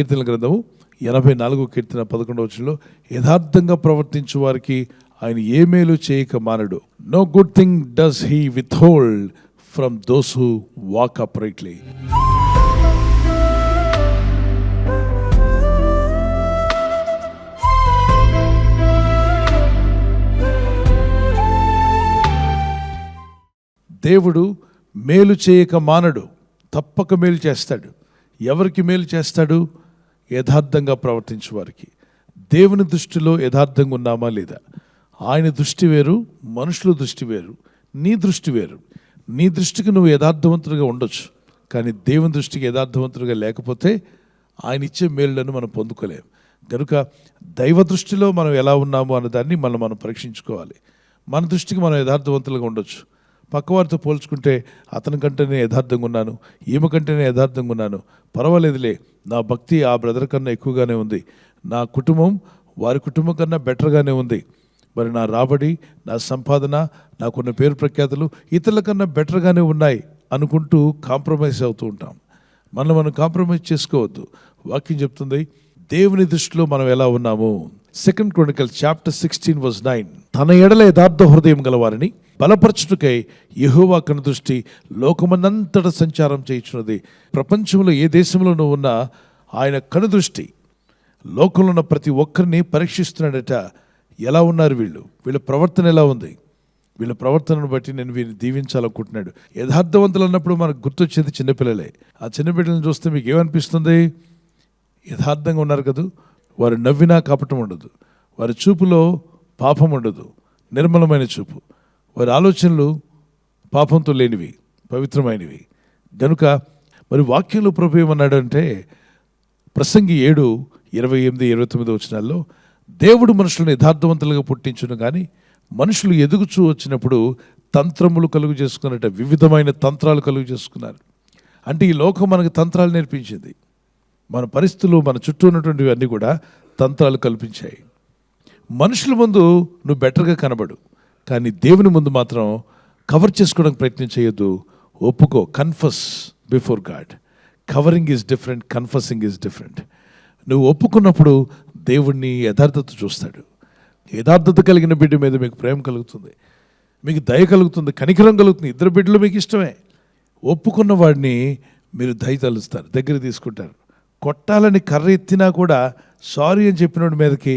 కీర్తనల గ్రంథము 84 కీర్తన 11వ వచనంలో, యథార్థంగా ప్రవర్తించు వారికి ఆయన ఏ మేలు చేయక మానడు. No good thing does he withhold from those who walk uprightly. దేవుడు మేలు చేయక మానడు, తప్పక మేలు చేస్తాడు. ఎవరికి మేలు చేస్తాడు? యథార్థంగా ప్రవర్తించే వారికి. దేవుని దృష్టిలో యథార్థంగా ఉన్నామా లేదా? ఆయన దృష్టి వేరు, మనుషుల దృష్టి వేరు, నీ దృష్టి వేరు. నీ దృష్టికి నువ్వు యథార్థవంతుడిగా ఉండొచ్చు, కానీ దేవుని దృష్టికి యథార్థవంతుడిగా లేకపోతే ఆయన ఇచ్చే మేలులను మనం పొందుకోలేము. కనుక దైవ దృష్టిలో మనం ఎలా ఉన్నాము అన్నదాన్ని మనం పరీక్షించుకోవాలి. మన దృష్టికి మనం యథార్థవంతులుగా ఉండొచ్చు. పక్కవారితో పోల్చుకుంటే అతని కంటే నేను యథార్థంగా ఉన్నాను, ఈమె కంటే నేను యథార్థంగా ఉన్నాను, పర్వాలేదులే, నా భక్తి ఆ బ్రదర్ కన్నా ఎక్కువగానే ఉంది, నా కుటుంబం వారి కుటుంబం కన్నా బెటర్గానే ఉంది, మరి నా రాబడి, నా సంపాదన, నాకున్న పేరు ప్రఖ్యాతులు ఇతరుల కన్నా బెటర్గానే ఉన్నాయి అనుకుంటూ కాంప్రమైజ్ అవుతూ ఉంటాం. మనం కాంప్రమైజ్ చేసుకోవద్దు. వాక్యం చెప్తుంది దేవుని దృష్టిలో మనం ఎలా ఉన్నాము. 2 Chronicles chapter 16 verse 9, తన ఎడల యథార్థ హృదయం గలవారిని బలపరచుటకై యెహోవా కనుదృష్టి లోకమందంతట సంచారం చేయుచున్నది. ప్రపంచంలో ఏ దేశంలో నువ్వు ఉన్నా ఆయన కనుదృష్టి లోకంలో ఉన్న ప్రతి ఒక్కరిని పరీక్షిస్తున్నాడట. ఎలా ఉన్నారు వీళ్ళ ప్రవర్తన ఎలా ఉంది? వీళ్ళ ప్రవర్తనను బట్టి నేను వీరిని దీవించాలనుకుంటున్నాడు. యథార్థవంతులు అన్నప్పుడు మనకు గుర్తొచ్చేది చిన్నపిల్లలే. ఆ చిన్నపిల్లలను చూస్తే మీకు ఏమనిపిస్తుంది? యథార్థంగా ఉన్నారు కదా, వారు నవ్వినా కపటం ఉండదు, వారి చూపులో పాపం ఉండదు, నిర్మలమైన చూపు, వారి ఆలోచనలు పాపంతో లేనివి, పవిత్రమైనవి. గనుక మరి వాక్యంలో ప్రభు ఏమన్నాడు అంటే, ప్రసంగి 7:28-29 వచనాల్లో, దేవుడు మనుషులను యథార్థవంతులుగా పుట్టించును కానీ మనుషులు ఎదుగుచూ వచ్చినప్పుడు తంత్రములు కలుగు చేసుకున్నట్ట, వివిధమైన తంత్రాలు కలుగు చేసుకున్నారు. అంటే ఈ లోకం మనకు తంత్రాలు నేర్పించింది. మన పరిస్థితులు, మన చుట్టూ ఉన్నటువంటివి అన్నీ కూడా తంత్రాలు కల్పించాయి. మనుషుల ముందు నువ్వు బెటర్గా కనబడు, కానీ దేవుని ముందు మాత్రం కవర్ చేసుకోవడానికి ప్రయత్నం చేయొద్దు. ఒప్పుకో. Confess before God. Covering is different, confessing is different. నువ్వు ఒప్పుకున్నప్పుడు దేవుణ్ణి యథార్థత చూస్తాడు. యథార్థత కలిగిన బిడ్డ మీద మీకు ప్రేమ కలుగుతుంది, మీకు దయ కలుగుతుంది, కనికరం కలుగుతుంది. ఇద్దరు బిడ్డలు మీకు ఇష్టమే. ఒప్పుకున్న వాడిని మీరు దయ తలుస్తారు, దగ్గర తీసుకుంటారు. కొట్టాలని కర్ర ఎత్తినా కూడా సారీ అని చెప్పినోడి మీదకి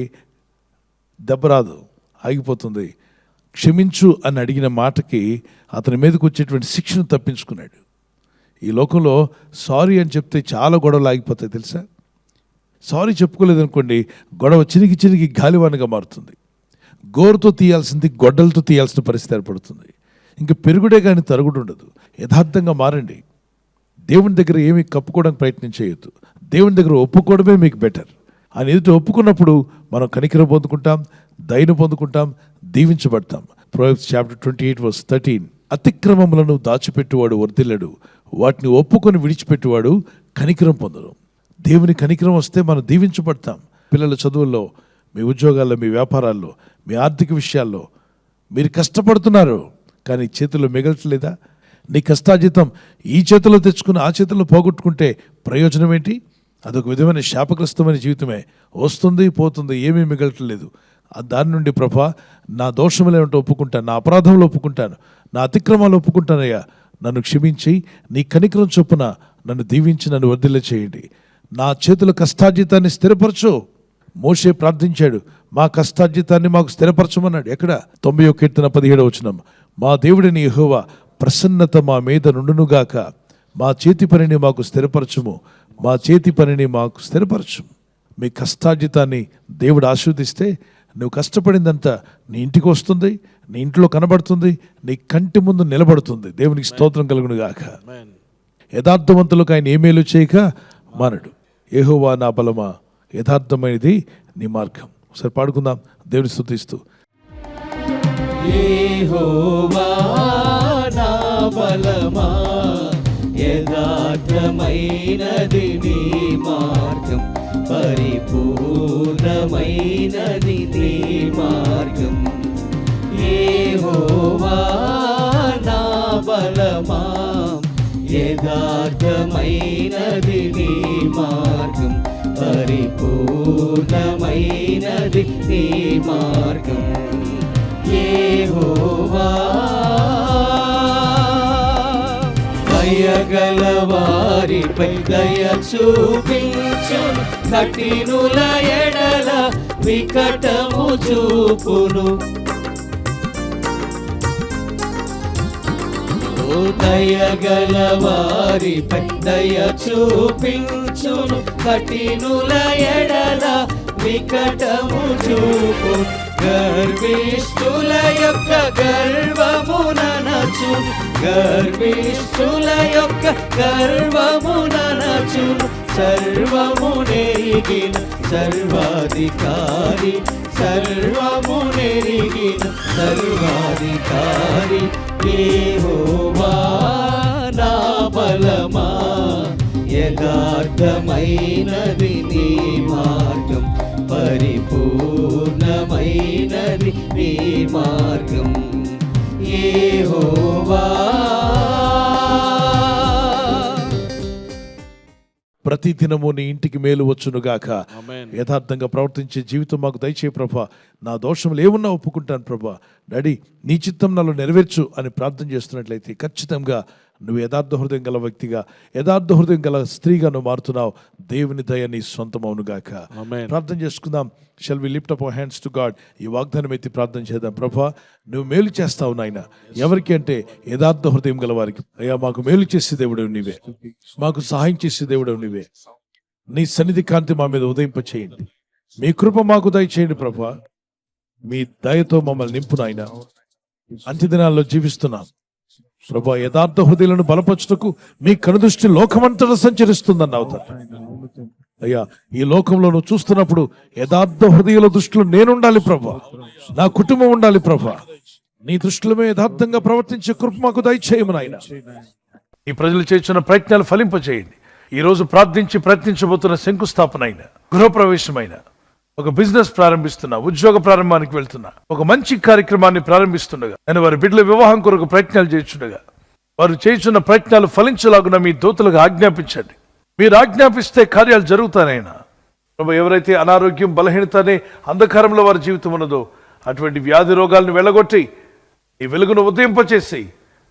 దెబ్బ రాదు, ఆగిపోతుంది. క్షమించు అని అడిగిన మాటకి అతని మీదకి వచ్చేటువంటి శిక్షను తప్పించుకున్నాడు. ఈ లోకంలో సారీ అని చెప్తే చాలా గొడవలు ఆగిపోతాయి తెలుసా. సారీ చెప్పుకోలేదనుకోండి, గొడవ చిరిగి గాలివానగా మారుతుంది. గోరుతో తీయాల్సింది గొడ్డలతో తీయాల్సిన పరిస్థితి ఏర్పడుతుంది. ఇంకా పెరుగుడే కానీ తరుగుడు ఉండదు. యథార్థంగా మారండి. దేవుని దగ్గర ఏమీ కప్పుకోవడానికి ప్రయత్నం చేయొద్దు. దేవుని దగ్గర ఒప్పుకోవడమే మీకు బెటర్. ఆయన ఎదుట ఒప్పుకున్నప్పుడు మనం కనికరం పొందుకుంటాం, దయను పొందుకుంటాం, దీవించబడతాం. Proverbs chapter 28 verse 13, అతిక్రమములను దాచిపెట్టువాడు వర్ధిల్లడు, వాటిని ఒప్పుకొని విడిచిపెట్టువాడు కనికరం పొందడు. దేవుని కనికరం వస్తే మనం దీవించబడతాం. పిల్లల చదువుల్లో, మీ ఉద్యోగాల్లో, మీ వ్యాపారాల్లో, మీ ఆర్థిక విషయాల్లో మీరు కష్టపడుతున్నారు, కానీ చేతుల్లో మిగలట్లేదా? నీ కష్టాజీతం ఈ చేతిలో తెచ్చుకుని ఆ చేతిలో పోగొట్టుకుంటే ప్రయోజనం ఏంటి? అదొక విధమైన శాపగ్రస్తమైన జీవితమే. వస్తుంది పోతుంది, ఏమీ మిగలట్లేదు. దాని నుండి ప్రభా, నా దోషములు ఏమిటో ఒప్పుకుంటాను, నా అపరాధంలో ఒప్పుకుంటాను, నా అతిక్రమాలు ఒప్పుకుంటానయ్యా, నన్ను క్షమించి నీ కనికరం చొప్పున నన్ను దీవించి నన్ను వర్ధిల్ల చేయండి. నా చేతుల కష్టార్జితాన్ని స్థిరపరచు. మోషే ప్రార్థించాడు, మా కష్టార్జితాన్ని మాకు స్థిరపరచమన్నాడు. ఎక్కడ? 91 కీర్తన 17వ వచనం, మా దేవుడిని యెహోవా ప్రసన్నత మా మీద నుండునుగాక, మా చేతి పనిని మాకు స్థిరపరచుము, మా చేతి పనిని మాకు స్థిరపరచుము. మీ కష్టార్జితాన్ని దేవుడు ఆశీర్వదిస్తే నువ్వు కష్టపడిందంతా నీ ఇంటికి వస్తుంది, నీ ఇంట్లో కనబడుతుంది, నీ కంటి ముందు నిలబడుతుంది. దేవునికి స్తోత్రం కలుగును గాక. యథార్థవంతులకు ఆయన ఏమేలు చేయక మానడు. యెహోవా నా బలమా, యథార్థమైనది నీ మార్గం. ఒకసారి పాడుకుందాం దేవుని స్తుతిస్తూ. యెహోవా నా బలమా, యథార్థమైనది నీ మార్గం, పరిపూర్ణమైనది నీ మార్గం. యెహోవా నా బలమా, యథార్థమైనది నీ మార్గం, పరిపూర్ణమైనది నీ మార్గం యెహోవా. దయగల వారిపై దయ చూపించును, కఠినుల ఎడల వికటము చూపును. ఓ దయగల వారిపై దయ చూపించును, కఠినుల ఎడల వికటము చూపు. గర్విష్ఠుల యొక్క గర్వముననచును, గర్విష్ఠుల యొక్క గర్వముననచును. సర్వమునెరిగిన సర్వాధికారి, సర్వమునెరిగిన సర్వాధికారి యెహోవా. నా బలమా, యథార్థమైనది నీ మార్గం, పరిపూర్ణమైనది నీ మార్గం యెహోవా. ప్రతి దినము నీ ఇంటికి మేలు వచ్చునుగాక. యథార్థంగా ప్రవర్తించే జీవితం మాకు దయచే ప్రభా. నా దోషములు ఏమున్నా ఒప్పుకుంటాను ప్రభా. డాడీ, నీ చిత్తం నాలో నెరవేర్చు అని ప్రార్థన చేస్తున్నట్లయితే ఖచ్చితంగా నువ్వు యథార్థ హృదయం గల వ్యక్తిగా, యథార్థ హృదయం గల స్త్రీగా నువ్వు మారుతున్నావు. దేవుని దయ నీ సొంతమవునుగాక. ప్రార్థన చేసుకుందాం. Shall we lift up our hands to God. ఈ వాగ్దానం ఎత్తి ప్రార్థన చేద్దాం. ప్రభా, నువ్వు మేలు చేస్తావు నాయన. ఎవరికి అంటే యథార్థ హృదయం గల వారికి. అయ్యా, మాకు మేలు చేసే దేవుడు నీవే, మాకు సహాయం చేసే దేవుడు నీవే. నీ సన్నిధి కాంతి మా మీద ఉదయింప చేయండి. మీ కృప మాకు దయచేయండి ప్రభా. మీ దయతో మమ్మల్ని నింపు నాయన. అంత్య దినాల్లో జీవిస్తున్నాం ప్రభా. యథార్థ హృదయాలను బలపరచుటకు మీ కనుదృష్టి లోకమంతటా సంచరిస్తుందన్నావు తండ్రి. అయ్యా, ఈ లోకంలో నువ్వు చూస్తున్నప్పుడు యథార్థ హృదయాల దృష్టిలో నేనుండాలి ప్రభా, నా కుటుంబం ఉండాలి ప్రభా. నీ దృష్టిలో యథార్థంగా ప్రవర్తించే కృప మాకు దయచేయము నాయన. ఈ ప్రజలు చేస్తున్న ప్రయత్నాలు ఫలింపచేయండి. ఈ రోజు ప్రార్థించి ప్రయత్నించబోతున్న శంకుస్థాపన అయిన, గృహప్రవేశమైన, ఒక బిజినెస్ ప్రారంభిస్తున్నా, ఉద్యోగ ప్రారంభానికి వెళ్తున్నా, ఒక మంచి కార్యక్రమాన్ని ప్రారంభిస్తుండగా, నేను వారి బిడ్డల వివాహం కొరకు ప్రయత్నాలు చేస్తుండగా, వారు చేస్తున్న ప్రయత్నాలు ఫలించలాగున మీ దూతలకు ఆజ్ఞాపించండి. మీరు ఆజ్ఞాపిస్తే కార్యాలు జరుగుతానైనా ప్రభు. ఎవరైతే అనారోగ్యం, బలహీనత అనే అంధకారంలో వారి జీవితం ఉన్నదో అటువంటి వ్యాధి రోగాలను వెళ్ళగొట్టి నీ వెలుగును ఉదయింపచేసి,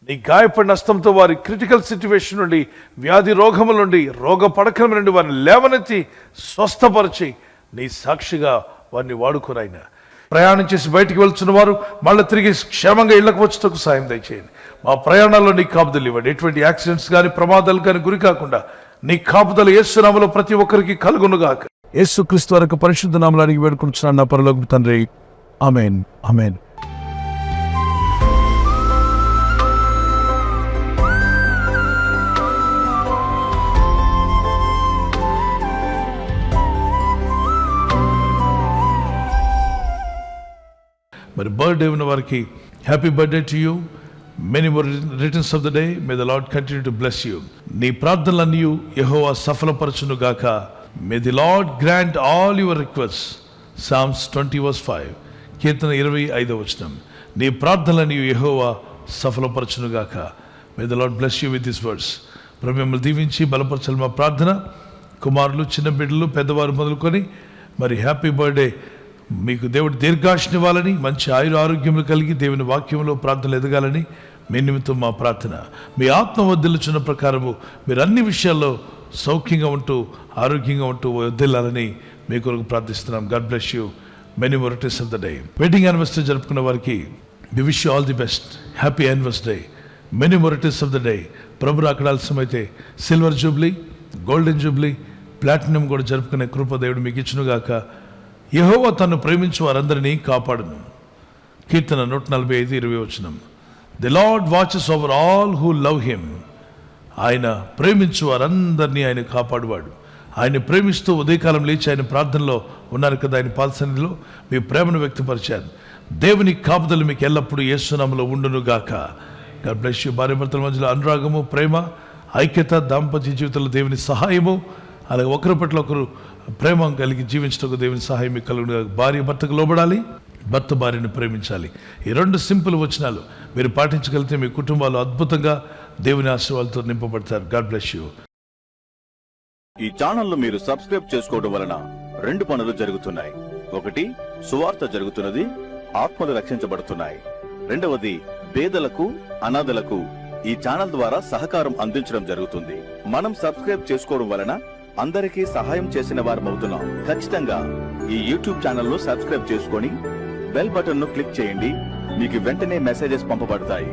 నీ గాయపడిన హస్తంతో వారి క్రిటికల్ సిచ్యువేషన్ నుండి, వ్యాధి రోగముల నుండి, రోగ పడకల నుండి వారిని లేవనెత్తి స్వస్థపరిచి నీ సాక్షిగా వారిని వాడుకోనైనా. ప్రయాణం చేసి బయటికి వెళ్తున్న వారు మళ్ళీ తిరిగి క్షేమంగా ఇళ్లకు వచ్చేందుకు సాయం దయచేయండి. మా ప్రయాణాల్లో నీ కాపుదలు ఇవ్వండి. ఎటువంటి యాక్సిడెంట్స్ కానీ, ప్రమాదాలు కానీ గురి కాకుండా నీ కాపుదలు యేసు నామములో ప్రతి ఒక్కరికి కలుగునుగాక. యేసుక్రీస్తు వరకు పరిశుద్ధ నామములో అడిగి వేడుకుంటున్నాను నా పరలోకపు తండ్రి. ఆమేన్, ఆమేన్. మరి బర్త్డే ఉన్న వారికి happy birthday to you. Many more returns of the day. May the lord continue to bless you. నీ ప్రార్థనలన్నీ యెహోవా సఫలపరచును గాక. May the lord grant all your request. Psalms 20:5. కీర్తన 25. నీ ప్రార్థనలన్నీ యెహోవా సఫలపరచును గాక. May the lord bless you with this words. ప్రభు మిమ్మల్ని దీవించి బలపరచాలి మా ప్రార్థన. కుమారులు, చిన్న బిడ్డలు, పెద్దవారు మొదలుకొని మరి హ్యాపీ బర్త్డే. మీకు దేవుడు దీర్ఘాయుష్ని ఇవ్వాలని, మంచి ఆరోగ్యములు కలిగి దేవుని వాక్యంలో ప్రార్థనలు ఎదగాలని మీ నిమిత్తం మా ప్రార్థన. మీ ఆత్మ వర్ధిల్లుచున్న ప్రకారము మీరు అన్ని విషయాల్లో సౌఖ్యంగా ఉంటూ, ఆరోగ్యంగా ఉంటూ వర్ధిల్లాలని మీ కొరకు ప్రార్థిస్తున్నాం. God bless you. Many more returns of the day. Wedding anniversary జరుపుకున్న వారికి we wish you all the best. Happy anniversary. Many more returns of the day. ప్రభు రాకడాల్సినమైతే silver jubilee, golden jubilee, platinum కూడా జరుపుకునే కృప దేవుడు మీకు ఇచ్చునుగాక. యెహోవా తను ప్రేమించు వారందరినీ కాపాడును. కీర్తన 145:20. The lord watches over all who love him. ఆయన ప్రేమించు వారందరినీ ఆయన కాపాడువాడు. ఆయన ప్రేమిస్తూ ఉదయకాలం లేచి ఆయన ప్రార్థనలో ఉన్నారు కదా, ఆయన పాద సన్నిధిలో మీ ప్రేమను వ్యక్తపరిచారు. దేవుని కాపుదలు మీకు ఎల్లప్పుడూ యేసు నామములో ఉండును గాక. God bless you. భార్యాభర్తల మధ్యలో అనురాగము, ప్రేమ, ఐక్యత, దాంపత్య జీవితంలో దేవుని సహాయము, అలాగే ఒకరి పట్ల ఒకరు ప్రేమ కలిగి జీవించడానికి దేవుని సహాయం మీకు కలుగును. భార్య భర్తకు లోబడాలి, భర్త భార్యను ప్రేమించాలి. ఈ 2 సింపుల్ వచనాలు మీరు పాటించగలిగితే మీ కుటుంబాలు అద్భుతంగా దేవుని ఆశీర్వాదాలతో నింపబడతారు. God bless you. ఈ ఛానల్ మీరు సబ్స్క్రైబ్ చేసుకోవడం వలన 2 పనులు జరుగుతున్నాయి. ఒకటి, సువార్త జరుగుతున్నది, ఆత్మలు రక్షించబడుతున్నాయి. రెండవది, పేదలకు, అనాథలకు ఈ ఛానల్ ద్వారా సహకారం అందించడం జరుగుతుంది. మనం సబ్స్క్రైబ్ చేసుకోవడం వలన అందరికీ సహాయం చేసిన వారమవుతున్నాం. ఖచ్చితంగా ఈ యూట్యూబ్ ఛానల్ ను సబ్స్క్రైబ్ చేసుకొని బెల్ బటన్ ను క్లిక్ చేయండి. మీకు వెంటనే మెసేజెస్ పంపబడతాయి.